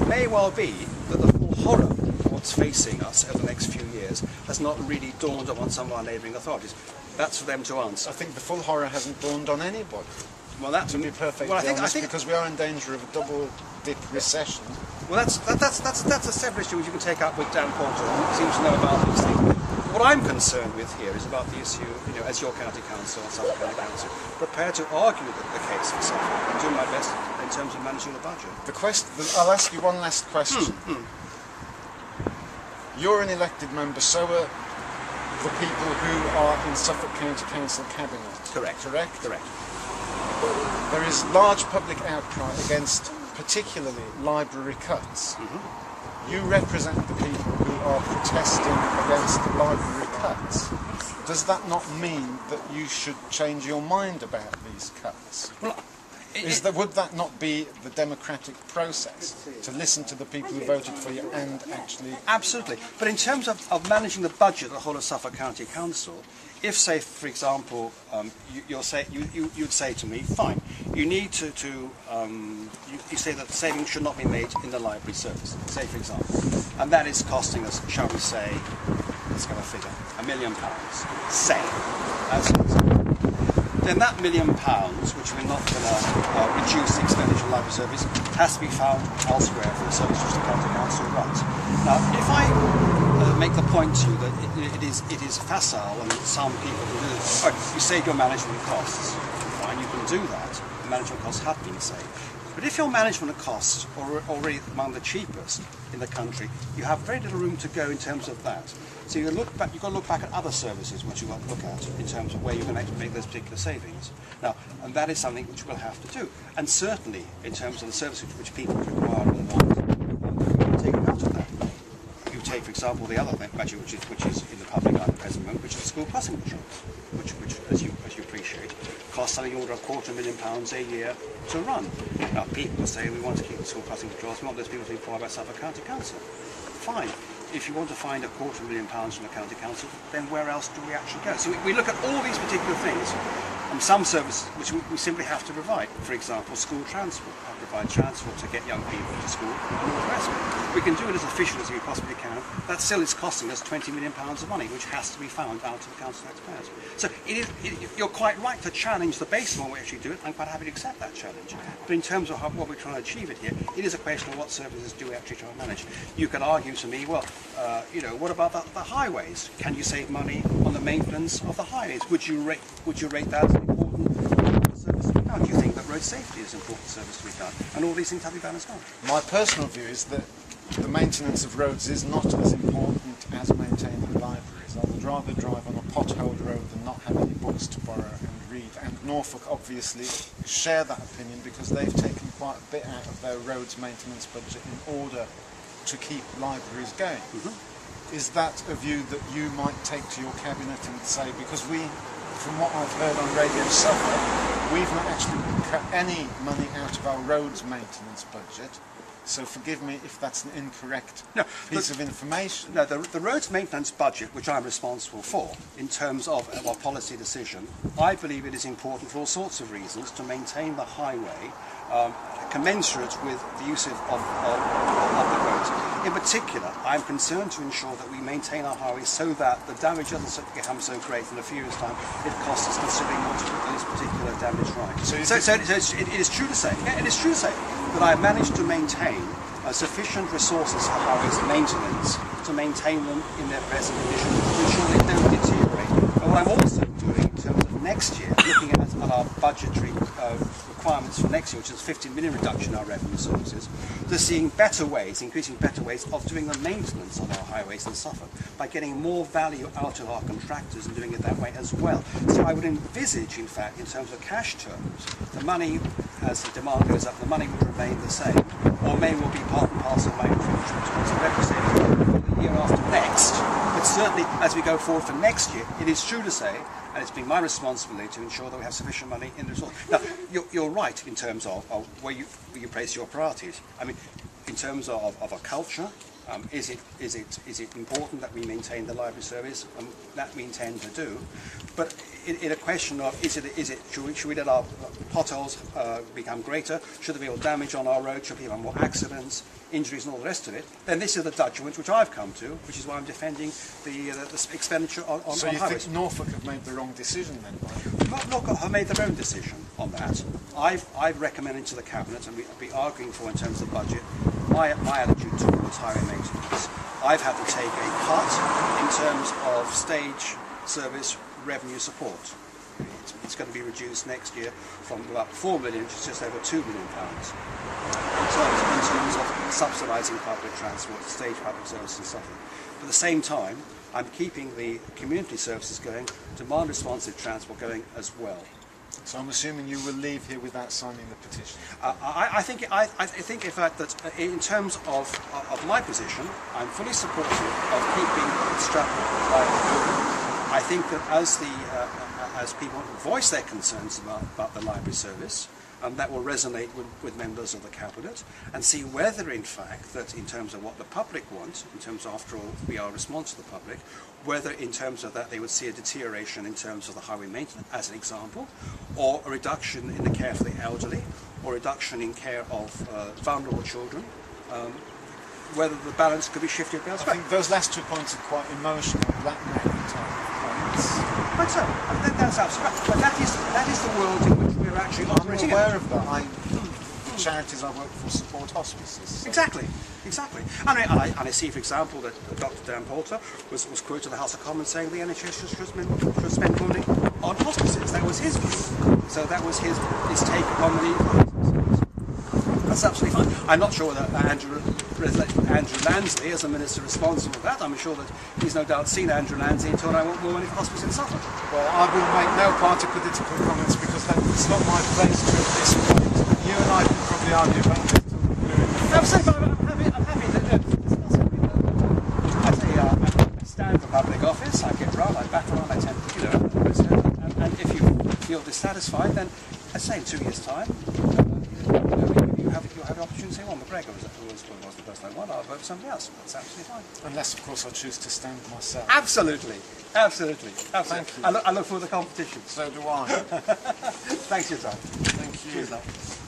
may well be that the full horror of what's facing us over the next few years has not really dawned upon some of our neighbouring authorities. That's for them to answer. I think the full horror hasn't dawned on anybody. Well, that's to be perfectly honest, because we are in danger of a double-dip recession. Well, that's a separate issue which you can take up with Dan Porter, who seems to know about these things. What I'm concerned with here is about the issue, as your county council and Suffolk County Council, prepared to argue the case for Suffolk and do my best in terms of managing the budget. I'll ask you one last question. You're an elected member, so are the people who are in Suffolk County Council cabinet. Correct. Correct? Correct. There is large public outcry against particularly library cuts. You represent the people who are protesting against the library cuts. Does that not mean that you should change your mind about these cuts? Well, would that not be the democratic process, to listen to the people who voted for you and actually... Absolutely. But in terms of managing the budget of the whole of Suffolk County Council, if, say, for example, you'd say to me, fine, you need to you say that savings should not be made in the library service, say, for example, and that is costing us, shall we say, let's give a figure, £1 million, say, as an example. Then that £1 million, which we're not going to reduce the expenditure on library service, has to be found elsewhere for the service which the county council runs. Now, if I make the point to you that it is facile and some people can do it. Right, you save your management costs. Fine, you can do that. The management costs have been saved. But if your management costs are already among the cheapest in the country, you have very little room to go in terms of that. So you've got to look back at other services which you've got to look at in terms of where you're going to make those particular savings. Now, and that is something which we'll have to do. And certainly, in terms of the services which people require and want, take out of that. You take, for example, the other budget which is in the public eye at the present moment, which is the school crossing patrols, which as you appreciate, costs something in the order of £250,000 a year to run. Now, people are saying we want to keep the school crossing patrols, we want those people to be employed by Suffolk County Council. Fine. If you want to find £250,000 from the County Council, then where else do we actually go? So we look at all these particular things, and some services which we simply have to provide. For example, school transport. I provide transport to get young people to school and all the rest of it. We can do it as efficient as we possibly can. That still is costing us £20 million of money, which has to be found out to the council taxpayers. So you're quite right to challenge the basis on which we actually do it. I'm quite happy to accept that challenge. But in terms of what we're trying to achieve it here, it is a question of what services do we actually try to manage. You could argue to me, well, what about the highways? Can you save money on the maintenance of the highways? Would you rate that as an important service to be done? Do you think that road safety is an important service to be done? And all these things have to be done as well. My personal view is that the maintenance of roads is not as important as maintaining libraries. I would rather drive on a potholed road than not have any books to borrow and read. And Norfolk obviously share that opinion because they've taken quite a bit out of their roads maintenance budget in order to keep libraries going. Is that a view that you might take to your cabinet and say, because from what I've heard on Radio Suffolk, we've not actually cut any money out of our roads maintenance budget, so forgive me if that's an incorrect piece of information. No, the roads maintenance budget, which I'm responsible for, in terms of our policy decision, I believe it is important for all sorts of reasons to maintain the highway commensurate with the use of the roads. In particular, I'm concerned to ensure that we maintain our highways so that the damage doesn't become so great in a few years' time it costs us considerably more to put those particular damage right. So it is true to say, that I managed to maintain sufficient resources for highways maintenance to maintain them in their present condition, to ensure they don't deteriorate. But what I'm also doing in terms of next year, looking at our budgetary requirements for next year, which is a 50 million reduction in our revenue sources, to seeing better ways, increasing better ways of doing the maintenance of our highways in Suffolk by getting more value out of our contractors and doing it that way as well. So I would envisage, in fact, in terms of cash terms, the money, as the demand goes up, the money would remain the same, or may well be part and parcel of my infrastructure towards the revenue saving for the year after next. But certainly, as we go forward for next year, it is true to say, and it's been my responsibility to ensure that we have sufficient money in the resource. Now, you're right in terms of where you place your priorities. I mean, in terms of a culture, is it important that we maintain the library service? That we intend to do. But in a question of should we let our potholes become greater? Should there be more damage on our road? Should we have more accidents, injuries, and all the rest of it? Then this is the judgment which I've come to, which is why I'm defending the expenditure on So you highways. think Norfolk have made the wrong decision then? Norfolk have made their own decision on that. I've recommended to the Cabinet, and we'll be arguing for in terms of budget, my attitude towards highway maintenance. I've had to take a cut in terms of stage service revenue support. It's going to be reduced next year from about 4 million to just over £2 million in terms of subsidising public transport, stage public service and Suffolk. But at the same time, I'm keeping the community services going, demand responsive transport going as well. So I'm assuming you will leave here without signing the petition? I think in fact that in terms of my position, I'm fully supportive of keeping Stradbroke Library open. I think that as people voice their concerns about the library service, that will resonate with members of the Cabinet, and see whether in fact that in terms of what the public wants, in terms of, after all, we are a response to the public, whether in terms of that they would see a deterioration in terms of the highway maintenance, as an example, or a reduction in the care for the elderly, or reduction in care of vulnerable children, whether the balance could be shifted elsewhere. I think those last 2 points are quite emotional, blackmailing type points. But so, that's absolutely right. But that is the world in which we're actually operating. I'm aware of that. The charities I work for support hospices. So. Exactly. And I see, for example, that Dr. Dan Poulter was quoted in the House of Commons saying the NHS should spend money on hospices. That was his view. So that was his take on the need for hospices. That's absolutely fine. I'm not sure whether Andrew Lansley, as a minister responsible for that, I'm sure that he's no doubt seen Andrew Lansley and told I want more money for hospices in Suffolk. Well, I will make no party political comments because it's not my place to at this point. You and I can probably argue about this. I'm happy to discuss it. I stand for public office, I get round, I back around, I tend to, and if you feel dissatisfied, then I say in 2 years' time, you'll have the opportunity to say, well, McGregor was the person I want, I'll vote for somebody else. That's absolutely fine. Unless, of course, I choose to stand myself. Absolutely. Thank you. I look forward to the competition. So do I. Thanks for your time. Thank you. Cheers, love.